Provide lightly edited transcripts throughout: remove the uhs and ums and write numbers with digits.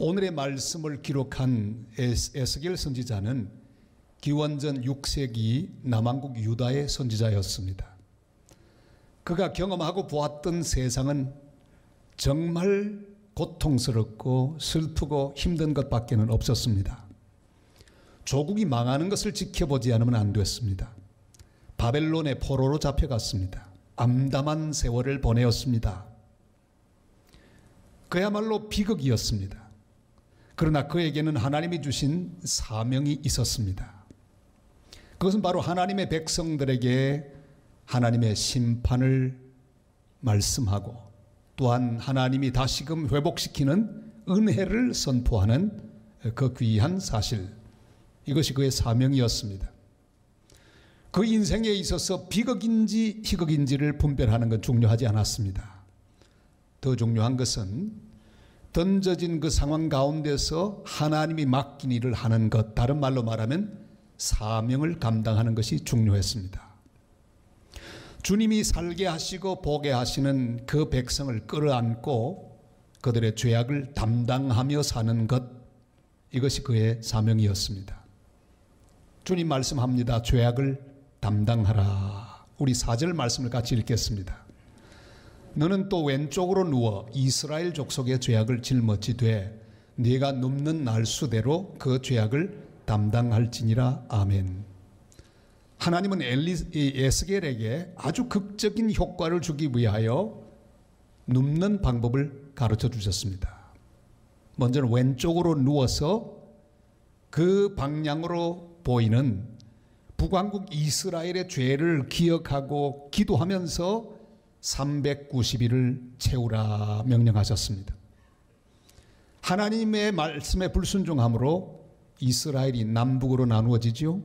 오늘의 말씀을 기록한 에스겔 선지자는 기원전 6세기 남왕국 유다의 선지자였습니다. 그가 경험하고 보았던 세상은 정말 고통스럽고 슬프고 힘든 것밖에는 없었습니다. 조국이 망하는 것을 지켜보지 않으면 안 됐습니다. 바벨론의 포로로 잡혀갔습니다. 암담한 세월을 보내었습니다. 그야말로 비극이었습니다. 그러나 그에게는 하나님이 주신 사명이 있었습니다. 그것은 바로 하나님의 백성들에게 하나님의 심판을 말씀하고 또한 하나님이 다시금 회복시키는 은혜를 선포하는 그 귀한 사실, 이것이 그의 사명이었습니다. 그 인생에 있어서 비극인지 희극인지를 분별하는 건 중요하지 않았습니다. 더 중요한 것은 던져진 그 상황 가운데서 하나님이 맡긴 일을 하는 것, 다른 말로 말하면 사명을 감당하는 것이 중요했습니다. 주님이 살게 하시고 보게 하시는 그 백성을 끌어안고 그들의 죄악을 담당하며 사는 것, 이것이 그의 사명이었습니다. 주님 말씀합니다. 죄악을 담당하라. 우리 4절 말씀을 같이 읽겠습니다. 너는 또 왼쪽으로 누워 이스라엘 족속의 죄악을 짊어지되 네가 눕는 날수대로 그 죄악을 담당할지니라. 아멘. 하나님은 에스겔에게 아주 극적인 효과를 주기 위하여 눕는 방법을 가르쳐 주셨습니다. 먼저는 왼쪽으로 누워서 그 방향으로 보이는 북왕국 이스라엘의 죄를 기억하고 기도하면서 390일을 채우라 명령하셨습니다. 하나님의 말씀에 불순종함으로 이스라엘이 남북으로 나누어지죠.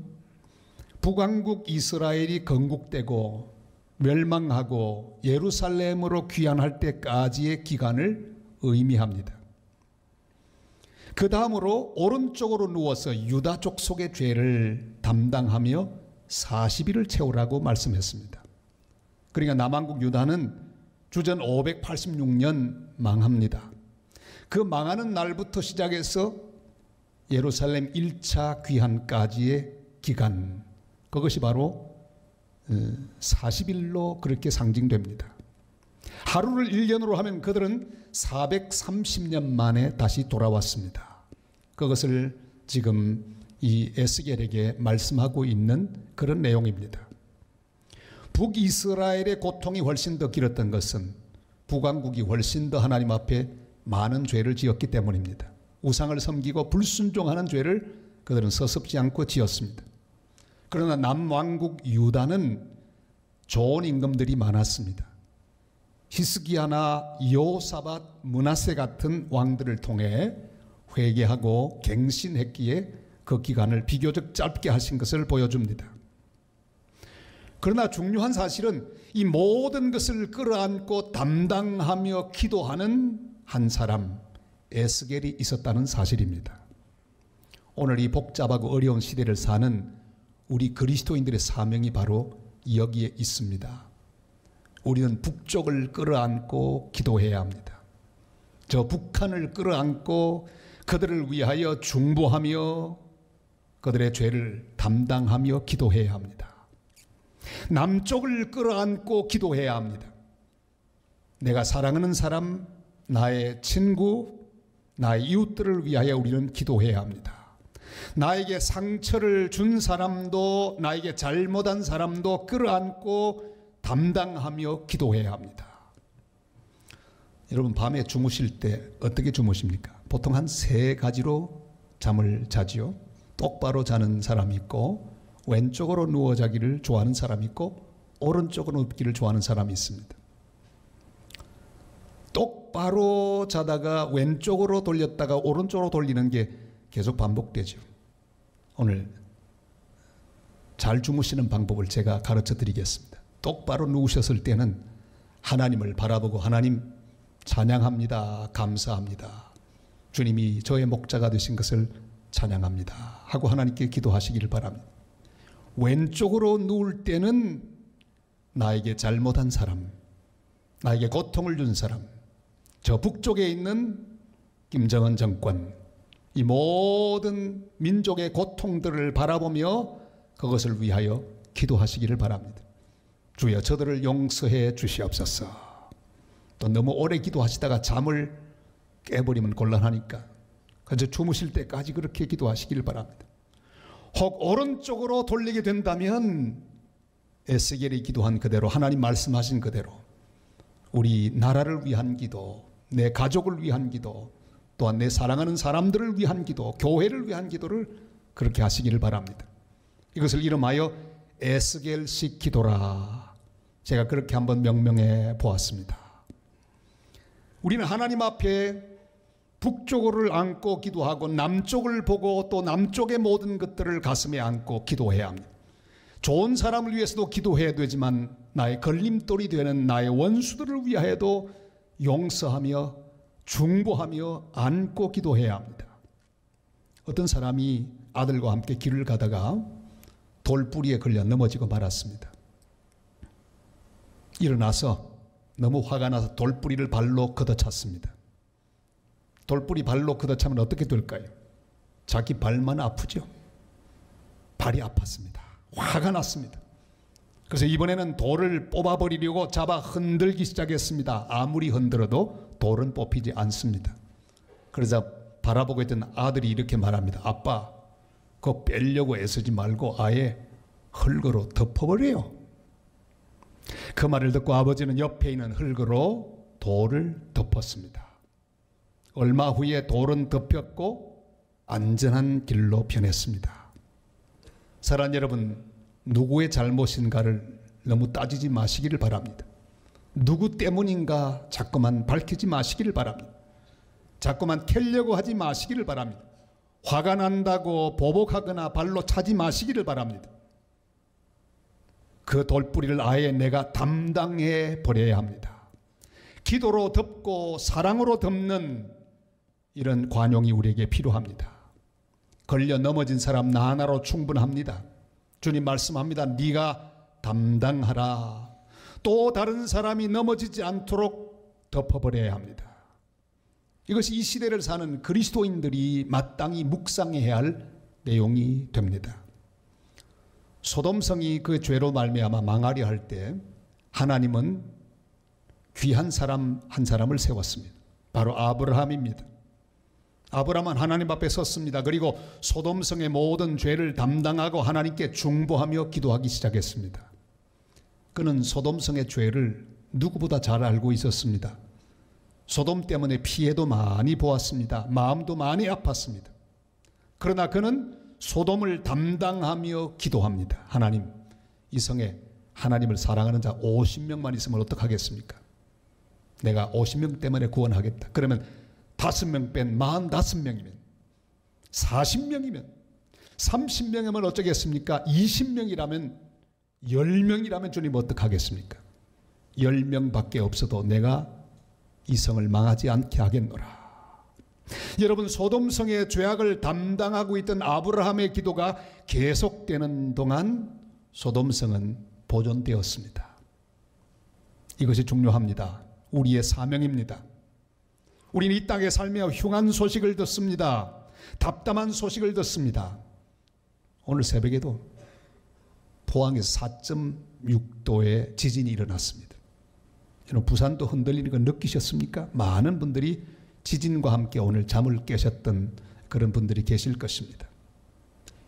북왕국 이스라엘이 건국되고 멸망하고 예루살렘으로 귀환할 때까지의 기간을 의미합니다. 그 다음으로 오른쪽으로 누워서 유다 족속의 죄를 담당하며 40일을 채우라고 말씀했습니다. 그러니까 남왕국 유다는 주전 586년 망합니다. 그 망하는 날부터 시작해서 예루살렘 1차 귀환까지의 기간, 그것이 바로 40일로 그렇게 상징됩니다. 하루를 1년으로 하면 그들은 430년 만에 다시 돌아왔습니다. 그것을 지금 이 에스겔에게 말씀하고 있는 그런 내용입니다. 북이스라엘의 고통이 훨씬 더 길었던 것은 북왕국이 훨씬 더 하나님 앞에 많은 죄를 지었기 때문입니다. 우상을 섬기고 불순종하는 죄를 그들은 서슴지 않고 지었습니다. 그러나 남왕국 유다는 좋은 임금들이 많았습니다. 히스기야나 여호사밧, 므낫세 같은 왕들을 통해 회개하고 갱신했기에 그 기간을 비교적 짧게 하신 것을 보여줍니다. 그러나 중요한 사실은 이 모든 것을 끌어안고 담당하며 기도하는 한 사람, 에스겔이 있었다는 사실입니다. 오늘 이 복잡하고 어려운 시대를 사는 우리 그리스도인들의 사명이 바로 여기에 있습니다. 우리는 북쪽을 끌어안고 기도해야 합니다. 저 북한을 끌어안고 그들을 위하여 중보하며 그들의 죄를 담당하며 기도해야 합니다. 남쪽을 끌어안고 기도해야 합니다. 내가 사랑하는 사람, 나의 친구, 나의 이웃들을 위하여 우리는 기도해야 합니다. 나에게 상처를 준 사람도, 나에게 잘못한 사람도 끌어안고 담당하며 기도해야 합니다. 여러분, 밤에 주무실 때 어떻게 주무십니까? 보통 한 3가지로 잠을 자지요. 똑바로 자는 사람이 있고, 왼쪽으로 누워 자기를 좋아하는 사람이 있고, 오른쪽으로 눕기를 좋아하는 사람이 있습니다. 똑바로 자다가 왼쪽으로 돌렸다가 오른쪽으로 돌리는 게 계속 반복되죠. 오늘 잘 주무시는 방법을 제가 가르쳐 드리겠습니다. 똑바로 누우셨을 때는 하나님을 바라보고, 하나님 찬양합니다, 감사합니다, 주님이 저의 목자가 되신 것을 찬양합니다 하고 하나님께 기도하시기를 바랍니다. 왼쪽으로 누울 때는 나에게 잘못한 사람, 나에게 고통을 준 사람, 저 북쪽에 있는 김정은 정권, 이 모든 민족의 고통들을 바라보며 그것을 위하여 기도하시기를 바랍니다. 주여 저들을 용서해 주시옵소서. 또 너무 오래 기도하시다가 잠을 깨버리면 곤란하니까 그저 주무실 때까지 그렇게 기도하시기를 바랍니다. 혹 오른쪽으로 돌리게 된다면 에스겔이 기도한 그대로, 하나님 말씀하신 그대로 우리 나라를 위한 기도, 내 가족을 위한 기도, 또한 내 사랑하는 사람들을 위한 기도, 교회를 위한 기도를 그렇게 하시기를 바랍니다. 이것을 이름하여 에스겔식 기도라, 제가 그렇게 한번 명명해 보았습니다. 우리는 하나님 앞에 북쪽을 안고 기도하고 남쪽을 보고 또 남쪽의 모든 것들을 가슴에 안고 기도해야 합니다. 좋은 사람을 위해서도 기도해야 되지만 나의 걸림돌이 되는 나의 원수들을 위하여도 용서하며 중보하며 안고 기도해야 합니다. 어떤 사람이 아들과 함께 길을 가다가 돌뿌리에 걸려 넘어지고 말았습니다. 일어나서 너무 화가 나서 돌뿌리를 발로 걷어찼습니다. 돌뿌리 발로 걷어차면 어떻게 될까요? 자기 발만 아프죠. 발이 아팠습니다. 화가 났습니다. 그래서 이번에는 돌을 뽑아버리려고 잡아 흔들기 시작했습니다. 아무리 흔들어도 돌은 뽑히지 않습니다. 그러자 바라보고 있던 아들이 이렇게 말합니다. 아빠, 그거 빼려고 애쓰지 말고 아예 흙으로 덮어버려요. 그 말을 듣고 아버지는 옆에 있는 흙으로 돌을 덮었습니다. 얼마 후에 돌은 덮였고 안전한 길로 변했습니다. 사랑하는 여러분, 누구의 잘못인가를 너무 따지지 마시기를 바랍니다. 누구 때문인가 자꾸만 밝히지 마시기를 바랍니다. 자꾸만 캐려고 하지 마시기를 바랍니다. 화가 난다고 보복하거나 발로 차지 마시기를 바랍니다. 그 돌뿌리를 아예 내가 담당해 버려야 합니다. 기도로 덮고 사랑으로 덮는 이런 관용이 우리에게 필요합니다. 걸려 넘어진 사람 나 하나로 충분합니다. 주님 말씀합니다. 네가 담당하라. 또 다른 사람이 넘어지지 않도록 덮어버려야 합니다. 이것이 이 시대를 사는 그리스도인들이 마땅히 묵상해야 할 내용이 됩니다. 소돔성이 그 죄로 말미암아 망하려 할 때 하나님은 귀한 사람 한 사람을 세웠습니다. 바로 아브라함입니다. 아브라함은 하나님 앞에 섰습니다. 그리고 소돔성의 모든 죄를 담당하고 하나님께 중보하며 기도하기 시작했습니다. 그는 소돔성의 죄를 누구보다 잘 알고 있었습니다. 소돔 때문에 피해도 많이 보았습니다. 마음도 많이 아팠습니다. 그러나 그는 소돔을 담당하며 기도합니다. 하나님, 이 성에 하나님을 사랑하는 자 50명만 있으면 어떡하겠습니까? 내가 50명 때문에 구원하겠다. 그러면 5명 뺀 45명이면, 40명이면, 30명이면 어쩌겠습니까? 20명이라면, 10명이라면 주님 어떡하겠습니까? 10명밖에 없어도 내가 이 성을 망하지 않게 하겠노라. 여러분, 소돔성의 죄악을 담당하고 있던 아브라함의 기도가 계속되는 동안 소돔성은 보존되었습니다. 이것이 중요합니다. 우리의 사명입니다. 우리는 이 땅에 살며 흉한 소식을 듣습니다. 답답한 소식을 듣습니다. 오늘 새벽에도 포항에서 4.6도의 지진이 일어났습니다. 여러분, 부산도 흔들리는 거 느끼셨습니까? 많은 분들이 지진과 함께 오늘 잠을 깨셨던 그런 분들이 계실 것입니다.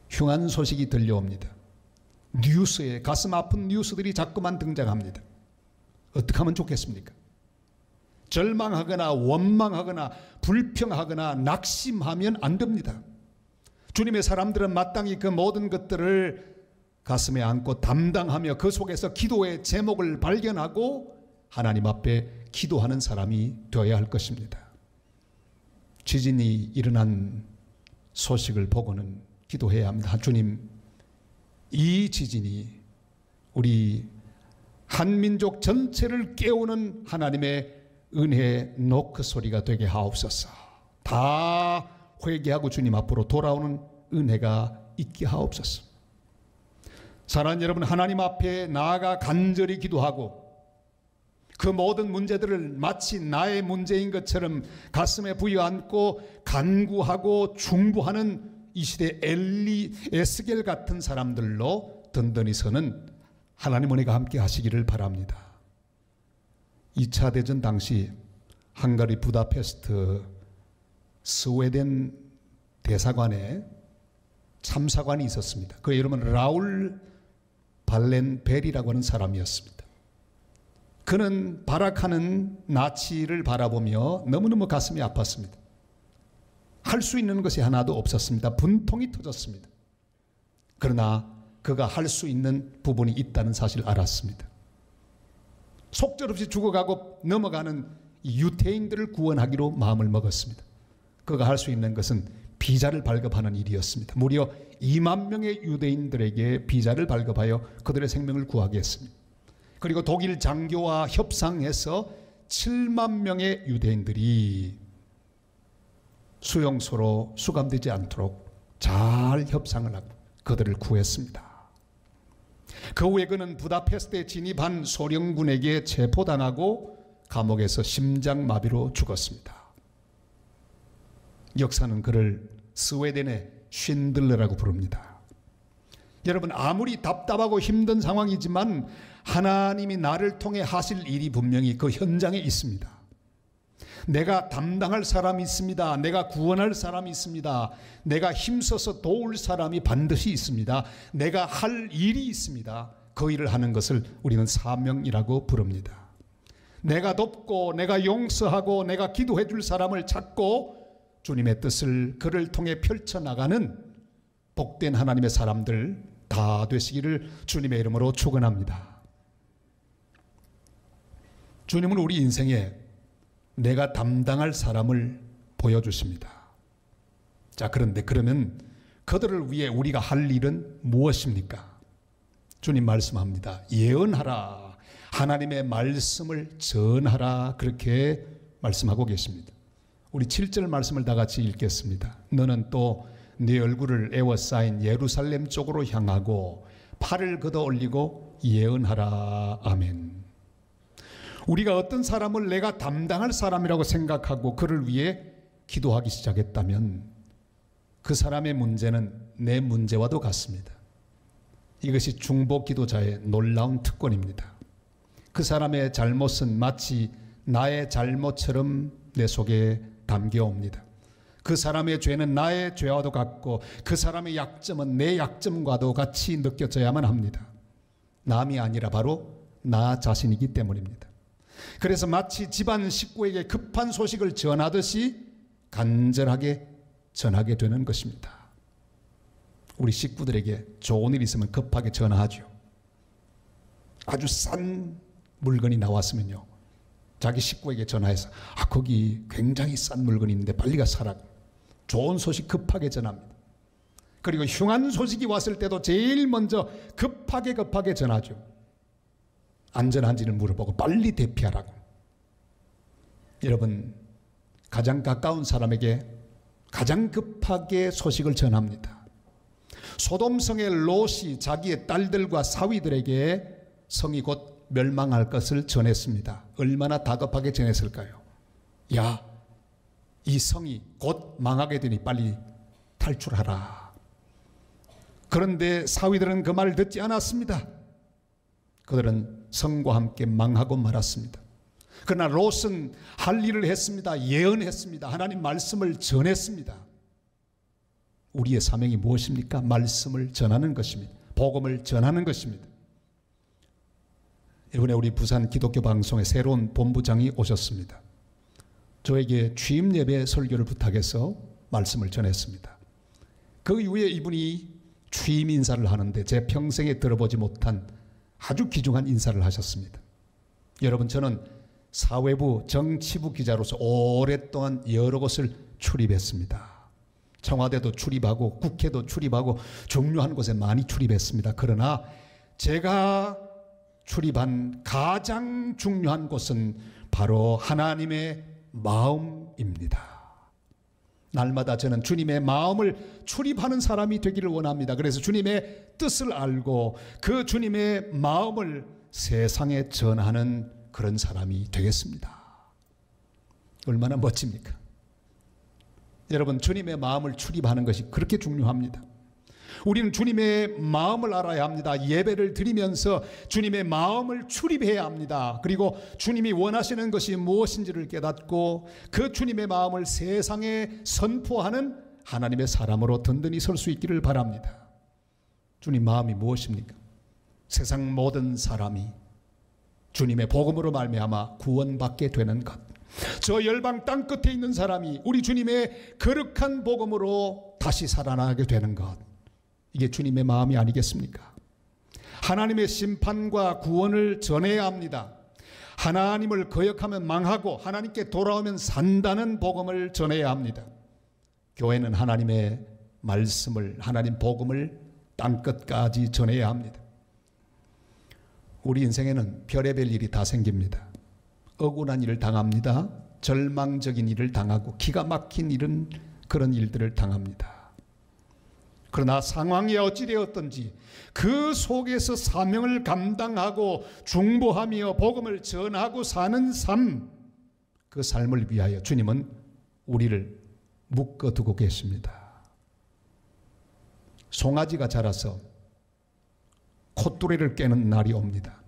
흉한 소식이 들려옵니다. 뉴스에 가슴 아픈 뉴스들이 자꾸만 등장합니다. 어떻게 하면 좋겠습니까? 절망하거나 원망하거나 불평하거나 낙심하면 안 됩니다. 주님의 사람들은 마땅히 그 모든 것들을 가슴에 안고 담당하며 그 속에서 기도의 제목을 발견하고 하나님 앞에 기도하는 사람이 되어야 할 것입니다. 지진이 일어난 소식을 보고는 기도해야 합니다. 주님, 이 지진이 우리 한민족 전체를 깨우는 하나님의 은혜의 노크 소리가 되게 하옵소서. 다 회개하고 주님 앞으로 돌아오는 은혜가 있게 하옵소서. 사랑하는 여러분, 하나님 앞에 나아가 간절히 기도하고 그 모든 문제들을 마치 나의 문제인 것처럼 가슴에 부여안고 간구하고 중보하는 이 시대 엘리, 에스겔 같은 사람들로 든든히 서는 하나님 은혜가 함께 하시기를 바랍니다. 2차 대전 당시 헝가리 부다페스트 스웨덴 대사관에 참사관이 있었습니다. 그의 이름은 라울 발렌벨이라고 하는 사람이었습니다. 그는 발악하는 나치를 바라보며 너무너무 가슴이 아팠습니다. 할 수 있는 것이 하나도 없었습니다. 분통이 터졌습니다. 그러나 그가 할 수 있는 부분이 있다는 사실을 알았습니다. 속절없이 죽어가고 넘어가는 유태인들을 구원하기로 마음을 먹었습니다. 그가 할 수 있는 것은 비자를 발급하는 일이었습니다. 무려 2만 명의 유대인들에게 비자를 발급하여 그들의 생명을 구하게 했습니다. 그리고 독일 장교와 협상해서 7만 명의 유대인들이 수용소로 수감되지 않도록 잘 협상을 하고 그들을 구했습니다. 그 후에 그는 부다페스트에 진입한 소련군에게 체포당하고 감옥에서 심장마비로 죽었습니다. 역사는 그를 스웨덴의 쉰들러라고 부릅니다. 여러분, 아무리 답답하고 힘든 상황이지만 하나님이 나를 통해 하실 일이 분명히 그 현장에 있습니다. 내가 담당할 사람이 있습니다. 내가 구원할 사람이 있습니다. 내가 힘써서 도울 사람이 반드시 있습니다. 내가 할 일이 있습니다. 그 일을 하는 것을 우리는 사명이라고 부릅니다. 내가 돕고 내가 용서하고 내가 기도해 줄 사람을 찾고 주님의 뜻을 그를 통해 펼쳐나가는 복된 하나님의 사람들 다 되시기를 주님의 이름으로 축원합니다. 주님은 우리 인생에 내가 담당할 사람을 보여주십니다. 자, 그런데 그러면 그들을 위해 우리가 할 일은 무엇입니까? 주님 말씀합니다. 예언하라. 하나님의 말씀을 전하라. 그렇게 말씀하고 계십니다. 우리 7절 말씀을 다 같이 읽겠습니다. 너는 또 네 얼굴을 에워싸인 예루살렘 쪽으로 향하고 팔을 걷어 올리고 예언하라. 아멘. 우리가 어떤 사람을 내가 담당할 사람이라고 생각하고 그를 위해 기도하기 시작했다면 그 사람의 문제는 내 문제와도 같습니다. 이것이 중보 기도자의 놀라운 특권입니다. 그 사람의 잘못은 마치 나의 잘못처럼 내 속에 담겨옵니다. 그 사람의 죄는 나의 죄와도 같고 그 사람의 약점은 내 약점과도 같이 느껴져야만 합니다. 남이 아니라 바로 나 자신이기 때문입니다. 그래서 마치 집안 식구에게 급한 소식을 전하듯이 간절하게 전하게 되는 것입니다. 우리 식구들에게 좋은 일 있으면 급하게 전화하죠. 아주 싼 물건이 나왔으면요, 자기 식구에게 전화해서 거기 굉장히 싼 물건이 있는데 빨리 가서 사라고 좋은 소식 급하게 전합니다. 그리고 흉한 소식이 왔을 때도 제일 먼저 급하게 전하죠. 안전한지를 물어보고 빨리 대피하라고. 여러분, 가장 가까운 사람에게 가장 급하게 소식을 전합니다. 소돔성의 롯이 자기의 딸들과 사위들에게 성이 곧 멸망할 것을 전했습니다. 얼마나 다급하게 전했을까요? 야, 이 성이 곧 망하게 되니 빨리 탈출하라. 그런데 사위들은 그 말을 듣지 않았습니다. 그들은 성과 함께 망하고 말았습니다. 그러나 롯은 할 일을 했습니다. 예언했습니다. 하나님 말씀을 전했습니다. 우리의 사명이 무엇입니까? 말씀을 전하는 것입니다. 복음을 전하는 것입니다. 이번에 우리 부산 기독교 방송에 새로운 본부장이 오셨습니다. 저에게 취임 예배 설교를 부탁해서 말씀을 전했습니다. 그 이후에 이분이 취임 인사를 하는데 제 평생에 들어보지 못한 아주 귀중한 인사를 하셨습니다. 여러분, 저는 사회부 정치부 기자로서 오랫동안 여러 곳을 출입했습니다. 청와대도 출입하고 국회도 출입하고 중요한 곳에 많이 출입했습니다. 그러나 제가 출입한 가장 중요한 곳은 바로 하나님의 마음입니다. 날마다 저는 주님의 마음을 출입하는 사람이 되기를 원합니다. 그래서 주님의 뜻을 알고 그 주님의 마음을 세상에 전하는 그런 사람이 되겠습니다. 얼마나 멋집니까? 여러분, 주님의 마음을 출입하는 것이 그렇게 중요합니다. 우리는 주님의 마음을 알아야 합니다. 예배를 드리면서 주님의 마음을 출입해야 합니다. 그리고 주님이 원하시는 것이 무엇인지를 깨닫고 그 주님의 마음을 세상에 선포하는 하나님의 사람으로 든든히 설 수 있기를 바랍니다. 주님 마음이 무엇입니까? 세상 모든 사람이 주님의 복음으로 말미암아 구원받게 되는 것. 저 열방 땅 끝에 있는 사람이 우리 주님의 거룩한 복음으로 다시 살아나게 되는 것. 이게 주님의 마음이 아니겠습니까? 하나님의 심판과 구원을 전해야 합니다. 하나님을 거역하면 망하고 하나님께 돌아오면 산다는 복음을 전해야 합니다. 교회는 하나님의 말씀을, 하나님 복음을 땅끝까지 전해야 합니다. 우리 인생에는 별의별 일이 다 생깁니다. 억울한 일을 당합니다. 절망적인 일을 당하고 기가 막힌 일은 그런 일들을 당합니다. 그러나 상황이 어찌되었든지 그 속에서 사명을 감당하고 중보하며 복음을 전하고 사는 삶, 그 삶을 위하여 주님은 우리를 묶어두고 계십니다. 송아지가 자라서 콧뚜레를 깨는 날이 옵니다.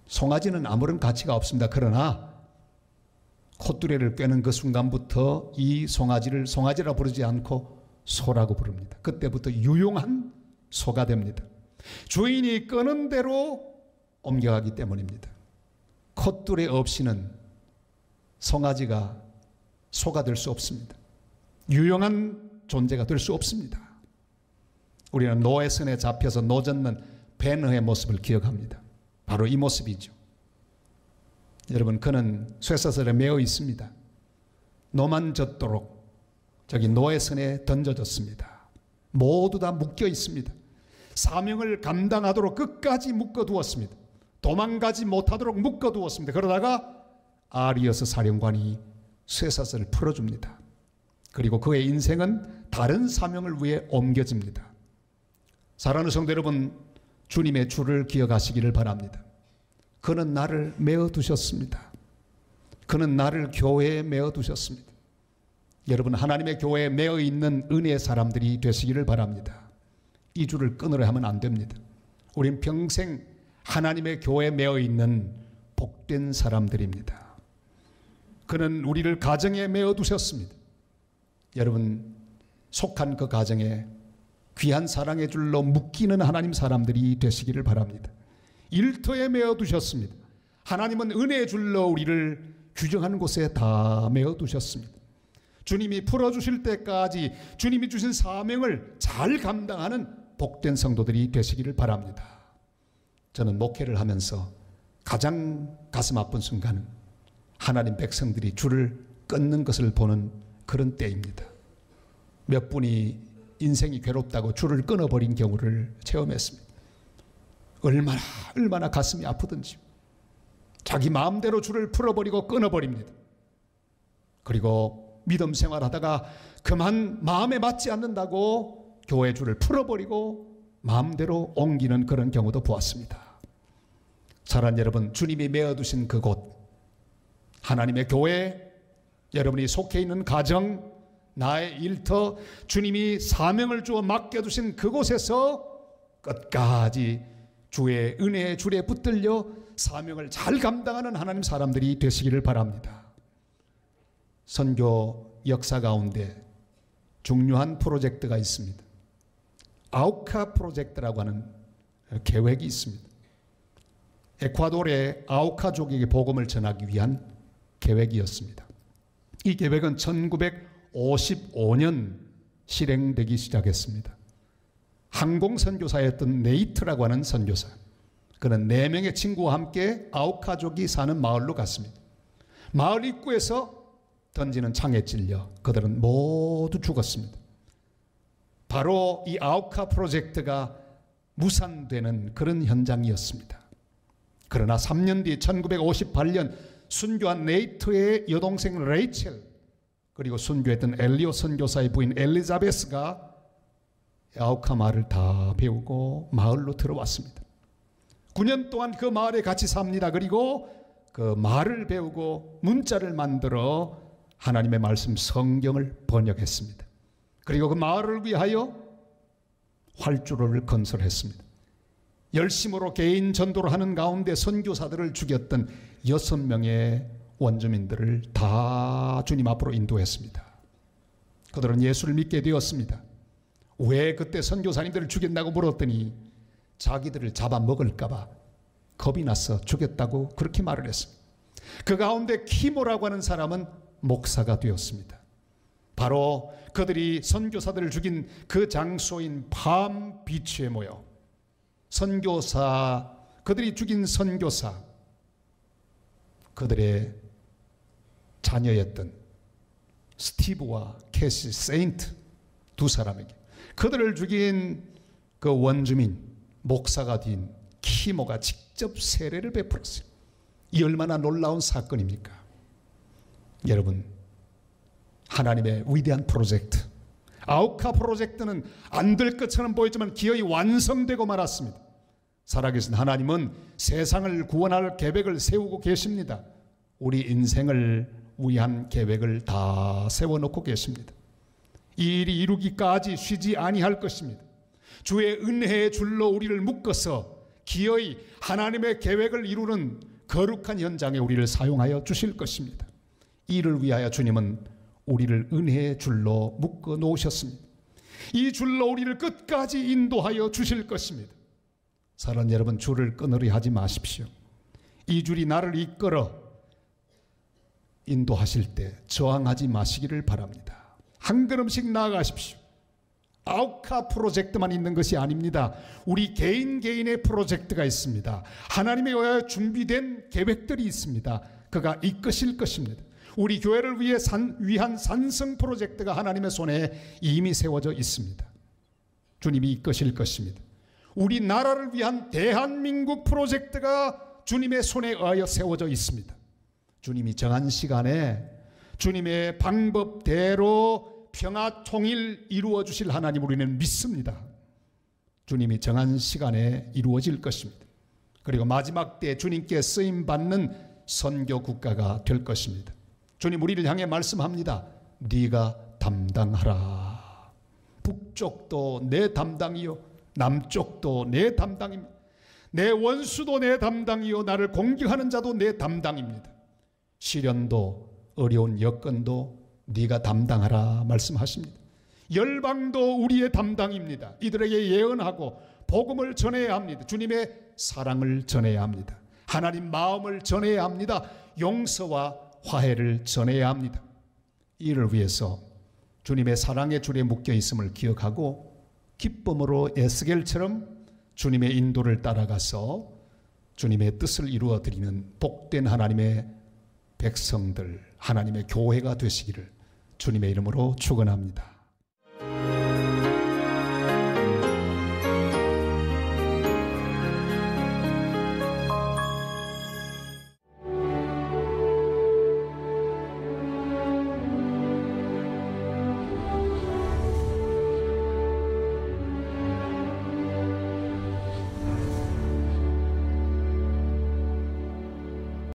송아지는 아무런 가치가 없습니다. 그러나 콧뚜레를 꿰는 그 순간부터 이 송아지를 송아지라 부르지 않고 소라고 부릅니다. 그때부터 유용한 소가 됩니다. 주인이 끄는 대로 옮겨가기 때문입니다. 콧뚜레 없이는 송아지가 소가 될 수 없습니다. 유용한 존재가 될 수 없습니다. 우리는 노예선에 잡혀서 노젓는 베너의 모습을 기억합니다. 바로 이 모습이죠. 여러분, 그는 쇠사슬에 매어 있습니다. 노만 젖도록 저기 노예선에 던져졌습니다. 모두 다 묶여 있습니다. 사명을 감당하도록 끝까지 묶어두었습니다. 도망가지 못하도록 묶어두었습니다. 그러다가 아리어스 사령관이 쇠사슬을 풀어줍니다. 그리고 그의 인생은 다른 사명을 위해 옮겨집니다. 사랑하는 성도 여러분, 주님의 주를 기억하시기를 바랍니다. 그는 나를 메어두셨습니다. 그는 나를 교회에 메어두셨습니다. 여러분, 하나님의 교회에 메어 있는 은혜의 사람들이 되시기를 바랍니다. 이 줄을 끊으려 하면 안 됩니다. 우린 평생 하나님의 교회에 메어 있는 복된 사람들입니다. 그는 우리를 가정에 메어두셨습니다. 여러분, 속한 그 가정에 귀한 사랑의 줄로 묶이는 하나님 사람들이 되시기를 바랍니다. 일터에 메어두셨습니다. 하나님은 은혜의 줄로 우리를 규정하는 곳에 다 메어두셨습니다. 주님이 풀어주실 때까지 주님이 주신 사명을 잘 감당하는 복된 성도들이 되시기를 바랍니다. 저는 목회를 하면서 가장 가슴 아픈 순간은 하나님 백성들이 줄을 끊는 것을 보는 그런 때입니다. 몇 분이 인생이 괴롭다고 줄을 끊어버린 경우를 체험했습니다. 얼마나 가슴이 아프든지 자기 마음대로 줄을 풀어버리고 끊어버립니다. 그리고 믿음 생활하다가 그만 마음에 맞지 않는다고 교회 줄을 풀어버리고 마음대로 옮기는 그런 경우도 보았습니다. 사랑하는 여러분, 주님이 메어두신 그곳, 하나님의 교회, 여러분이 속해 있는 가정, 나의 일터, 주님이 사명을 주어 맡겨두신 그곳에서 끝까지 주의 은혜의 줄에 붙들려 사명을 잘 감당하는 하나님 사람들이 되시기를 바랍니다. 선교 역사 가운데 중요한 프로젝트가 있습니다. 아우카 프로젝트라고 하는 계획이 있습니다. 에콰도르의 아우카족에게 복음을 전하기 위한 계획이었습니다. 이 계획은 1955년 실행되기 시작했습니다. 항공선교사였던 네이트라고 하는 선교사, 그는 4명의 친구와 함께 아우카족이 사는 마을로 갔습니다. 마을 입구에서 던지는 창에 찔려 그들은 모두 죽었습니다. 바로 이 아우카 프로젝트가 무산되는 그런 현장이었습니다. 그러나 3년 뒤 1958년 순교한 네이트의 여동생 레이첼, 그리고 순교했던 엘리오 선교사의 부인 엘리자베스가 아우카 말을 다 배우고 마을로 들어왔습니다. 9년 동안 그 마을에 같이 삽니다. 그리고 그 말을 배우고 문자를 만들어 하나님의 말씀 성경을 번역했습니다. 그리고 그 마을을 위하여 활주로를 건설했습니다. 열심으로 개인 전도를 하는 가운데 선교사들을 죽였던 6명의 원주민들을 다 주님 앞으로 인도했습니다. 그들은 예수를 믿게 되었습니다. 왜 그때 선교사님들을 죽였다고 물었더니 자기들을 잡아먹을까 봐 겁이 나서 죽였다고 그렇게 말을 했습니다. 그 가운데 키모라고 하는 사람은 목사가 되었습니다. 바로 그들이 선교사들을 죽인 그 장소인 밤 비치에 모여 선교사, 그들이 죽인 선교사, 그들의 자녀였던 스티브와 캐시 세인트 두 사람에게 그들을 죽인 그 원주민 목사가 된 키모가 직접 세례를 베풀었어요. 이 얼마나 놀라운 사건입니까? 여러분, 하나님의 위대한 프로젝트, 아우카 프로젝트는 안 될 것처럼 보였지만 기어이 완성되고 말았습니다. 살아계신 하나님은 세상을 구원할 계획을 세우고 계십니다. 우리 인생을 위한 계획을 다 세워놓고 계십니다. 이 일이 이루기까지 쉬지 아니할 것입니다. 주의 은혜의 줄로 우리를 묶어서 기어이 하나님의 계획을 이루는 거룩한 현장에 우리를 사용하여 주실 것입니다. 이를 위하여 주님은 우리를 은혜의 줄로 묶어 놓으셨습니다. 이 줄로 우리를 끝까지 인도하여 주실 것입니다. 사랑하는 여러분, 줄을 끊으려 하지 마십시오. 이 줄이 나를 이끌어 인도하실 때 저항하지 마시기를 바랍니다. 한 걸음씩 나아가십시오. 아우카 프로젝트만 있는 것이 아닙니다. 우리 개인의 프로젝트가 있습니다. 하나님에 의하여 준비된 계획들이 있습니다. 그가 이끄실 것입니다. 우리 교회를 위한 산성 프로젝트가 하나님의 손에 이미 세워져 있습니다. 주님이 이끄실 것입니다. 우리 나라를 위한 대한민국 프로젝트가 주님의 손에 의하여 세워져 있습니다. 주님이 정한 시간에 주님의 방법대로 평화 통일 이루어 주실 하나님 우리는 믿습니다. 주님이 정한 시간에 이루어질 것입니다. 그리고 마지막 때 주님께 쓰임 받는 선교 국가가 될 것입니다. 주님 우리를 향해 말씀합니다. 네가 담당하라. 북쪽도 내 담당이요 남쪽도 내 담당입니다. 내 원수도 내 담당이요 나를 공격하는 자도 내 담당입니다. 시련도 어려운 여건도 네가 담당하라 말씀하십니다. 열방도 우리의 담당입니다. 이들에게 예언하고 복음을 전해야 합니다. 주님의 사랑을 전해야 합니다. 하나님 마음을 전해야 합니다. 용서와 화해를 전해야 합니다. 이를 위해서 주님의 사랑의 줄에 묶여 있음을 기억하고 기쁨으로 에스겔처럼 주님의 인도를 따라가서 주님의 뜻을 이루어 드리는 복된 하나님의 백성들, 하나님의 교회가 되시기를 주님의 이름으로 축원합니다.